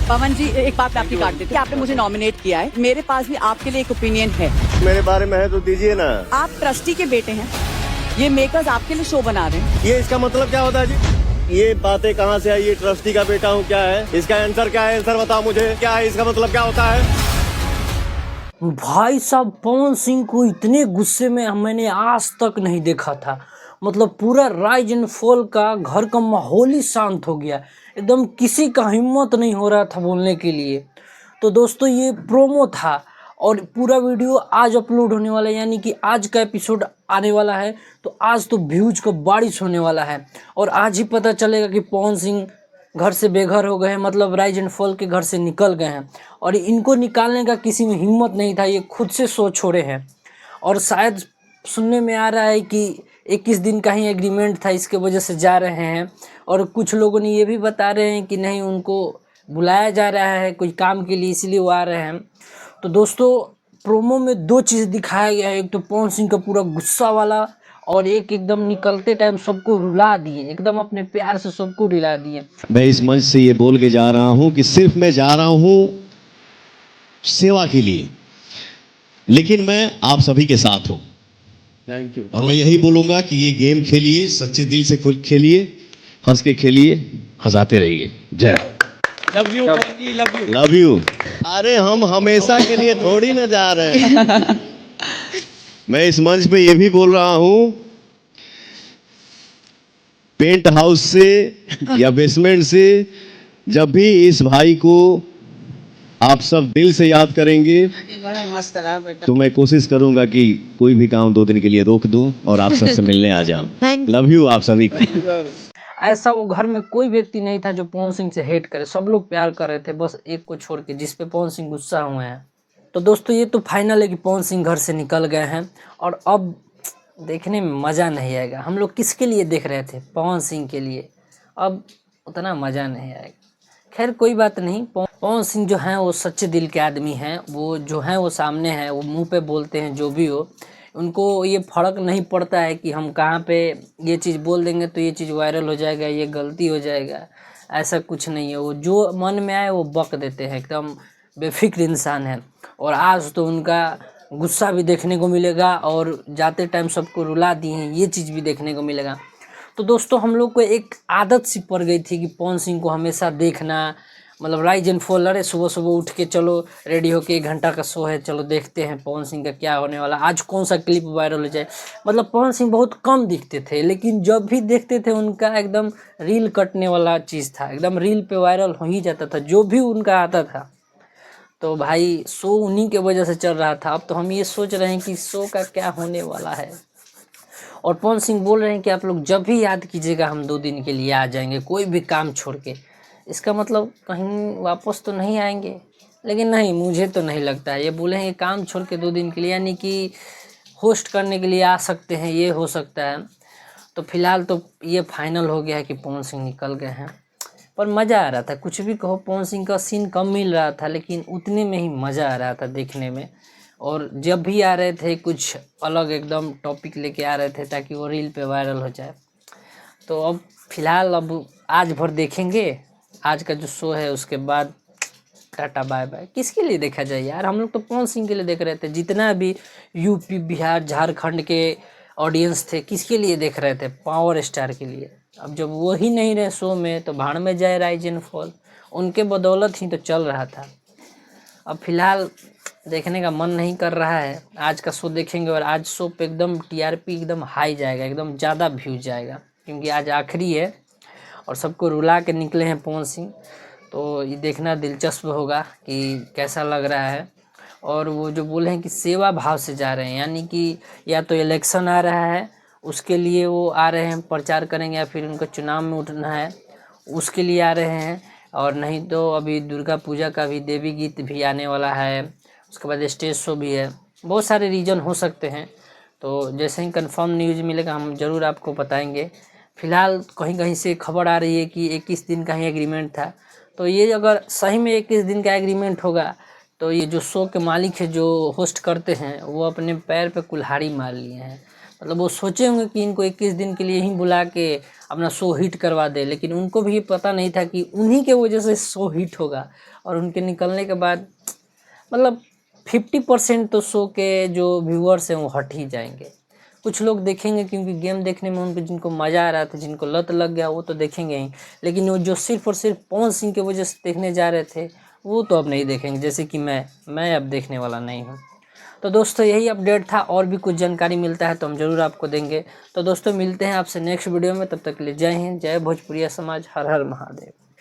पवन जी, एक बात मैं आपकी काट देती हूँ। आपने मुझे नॉमिनेट किया है, मेरे पास भी आपके लिए एक ओपिनियन है। मेरे बारे में है तो दीजिए ना। आप ट्रस्टी के बेटे हैं, ये मेकर्स आपके लिए शो बना रहे हैं। ये इसका मतलब क्या होता है जी? ये बातें कहाँ से आई? ये ट्रस्टी का बेटा हूँ क्या है? इसका आंसर क्या है? आंसर बताओ मुझे, क्या है इसका मतलब, क्या होता है? भाई साहब, पवन सिंह को इतने गुस्से में मैंने आज तक नहीं देखा था। मतलब पूरा राइज एंड फॉल का घर का माहौल ही शांत हो गया, एकदम किसी का हिम्मत नहीं हो रहा था बोलने के लिए। तो दोस्तों, ये प्रोमो था और पूरा वीडियो आज अपलोड होने वाला है, यानी कि आज का एपिसोड आने वाला है। तो आज तो व्यूज का बारिश होने वाला है और आज ही पता चलेगा कि पवन सिंह घर से बेघर हो गए हैं, मतलब राइज एंड फॉल के घर से निकल गए हैं। और इनको निकालने का किसी में हिम्मत नहीं था, ये खुद से सो छोड़े हैं। और शायद सुनने में आ रहा है कि 21 दिन का ही एग्रीमेंट था, इसके वजह से जा रहे हैं। और कुछ लोगों ने ये भी बता रहे हैं कि नहीं, उनको बुलाया जा रहा है कोई काम के लिए, इसलिए वो आ रहे हैं। तो दोस्तों, प्रोमो में दो चीज़ दिखाया गया है, एक तो पवन सिंह का पूरा गुस्सा वाला, और एक एकदम निकलते टाइम सबको रुला दिए, एकदम अपने प्यार से सबको रुला दिए। मैं इस मंच से ये बोल के जा रहा हूं कि सिर्फ मैं जा रहा हूं सेवा के लिए, लेकिन मैं आप सभी के साथ हूं। Thank you. और मैं यही बोलूंगा कि ये गेम खेलिए, सच्चे दिल से खेलिए, हंस के खेलिए, हंसाते रहिए। जय love you, love you. Love you. अरे हम हमेशा के लिए थोड़ी ना जा रहे हैं। मैं इस मंच पे ये भी बोल रहा हूं, पेंट हाउस से या बेसमेंट से जब भी इस भाई को आप सब दिल से याद करेंगे, तो मैं कोशिश करूंगा कि कोई भी काम 2 दिन के लिए रोक दूं और आप सबसे मिलने आ जाऊं। लव यू आप सभी को। ऐसा वो घर में कोई व्यक्ति नहीं था जो पवन सिंह से हेट करे, सब लोग प्यार कर रहे थे, बस एक को छोड़ के, जिस पे पवन सिंह गुस्सा हुए हैं। तो दोस्तों, ये तो फाइनल है कि पवन सिंह घर से निकल गए हैं और अब देखने में मज़ा नहीं आएगा। हम लोग किसके लिए देख रहे थे? पवन सिंह के लिए। अब उतना मज़ा नहीं आएगा। खैर कोई बात नहीं, पवन सिंह जो हैं वो सच्चे दिल के आदमी हैं। वो जो हैं वो सामने हैं, वो मुंह पे बोलते हैं जो भी हो। उनको ये फ़र्क नहीं पड़ता है कि हम कहाँ पे ये चीज़ बोल देंगे तो ये चीज़ वायरल हो जाएगा, ये गलती हो जाएगा। ऐसा कुछ नहीं है, वो जो मन में आए वो बक देते हैं, एकदम बेफिक्र इंसान है। और आज तो उनका गुस्सा भी देखने को मिलेगा और जाते टाइम सबको रुला दिए हैं, ये चीज़ भी देखने को मिलेगा। तो दोस्तों, हम लोग को एक आदत सी पड़ गई थी कि पवन सिंह को हमेशा देखना, मतलब राइज एंड फॉल। अरे सुबह सुबह उठ के चलो रेडी होके 1 घंटा का शो है, चलो देखते हैं पवन सिंह का क्या होने वाला, आज कौन सा क्लिप वायरल हो जाए। मतलब पवन सिंह बहुत कम दिखते थे, लेकिन जब भी देखते थे उनका एकदम रील कटने वाला चीज़ था, एकदम रील पे वायरल हो ही जाता था जो भी उनका आता था। तो भाई शो उन्हीं के वजह से चल रहा था। अब तो हम ये सोच रहे हैं कि शो का क्या होने वाला है। और पवन सिंह बोल रहे हैं कि आप लोग जब भी याद कीजिएगा हम 2 दिन के लिए आ जाएंगे, कोई भी काम छोड़ के। इसका मतलब कहीं वापस तो नहीं आएंगे, लेकिन नहीं, मुझे तो नहीं लगता है। ये बोले हैं काम छोड़ के 2 दिन के लिए, यानी कि होस्ट करने के लिए आ सकते हैं, ये हो सकता है। तो फिलहाल तो ये फाइनल हो गया है कि पवन सिंह निकल गए हैं। पर मज़ा आ रहा था, कुछ भी कहो, पवन सिंह का सीन कम मिल रहा था लेकिन उतने में ही मज़ा आ रहा था देखने में। और जब भी आ रहे थे कुछ अलग एकदम टॉपिक लेके आ रहे थे ताकि वो रील पे वायरल हो जाए। तो अब फिलहाल अब आज भर देखेंगे, आज का जो शो है उसके बाद टाटा बाय बाय। किसके लिए देखा जाए यार, हम लोग तो पवन सिंह के लिए देख रहे थे। जितना भी यूपी, बिहार, झारखंड के ऑडियंस थे, किसके लिए देख रहे थे? पावर स्टार के लिए। अब जब वो ही नहीं रहे शो में तो भाड़ में जाए राइज एंड फॉल, उनके बदौलत ही तो चल रहा था। अब फिलहाल देखने का मन नहीं कर रहा है, आज का शो देखेंगे और आज शो पे एकदम टीआरपी एकदम हाई जाएगा, एकदम ज़्यादा व्यूज जाएगा, क्योंकि आज आखिरी है और सबको रुला के निकले हैं पवन सिंह। तो ये देखना दिलचस्प होगा कि कैसा लग रहा है। और वो जो बोले हैं कि सेवा भाव से जा रहे हैं, यानी कि या तो इलेक्शन आ रहा है उसके लिए वो आ रहे हैं, प्रचार करेंगे, या फिर उनको चुनाव में उठना है उसके लिए आ रहे हैं। और नहीं तो अभी दुर्गा पूजा का भी देवी गीत भी आने वाला है, उसके बाद स्टेज शो भी है, बहुत सारे रीजन हो सकते हैं। तो जैसे ही कंफर्म न्यूज़ मिलेगा हम ज़रूर आपको बताएंगे। फ़िलहाल कहीं कहीं से खबर आ रही है कि 21 दिन का ही एग्रीमेंट था। तो ये अगर सही में 21 दिन का एग्रीमेंट होगा तो ये जो शो के मालिक है, जो होस्ट करते हैं, वो अपने पैर पे कुल्हाड़ी मार लिए हैं। मतलब वो सोचे होंगे कि इनको 21 दिन के लिए ही बुला के अपना शो हिट करवा दे, लेकिन उनको भी पता नहीं था कि उन्हीं के वजह से शो हिट होगा। और उनके निकलने के बाद मतलब 50% तो शो के जो व्यूअर्स हैं वो हट ही जाएंगे। कुछ लोग देखेंगे क्योंकि गेम देखने में उनको जिनको मज़ा आ रहा था, जिनको लत लग गया वो तो देखेंगे ही, लेकिन वो जो सिर्फ और सिर्फ पवन सिंह के वजह से देखने जा रहे थे वो तो अब नहीं देखेंगे, जैसे कि मैं अब देखने वाला नहीं हूँ। तो दोस्तों यही अपडेट था, और भी कुछ जानकारी मिलता है तो हम ज़रूर आपको देंगे। तो दोस्तों मिलते हैं आपसे नेक्स्ट वीडियो में, तब तक के लिए जय हिंद, जय भोजपुरिया समाज, हर हर महादेव।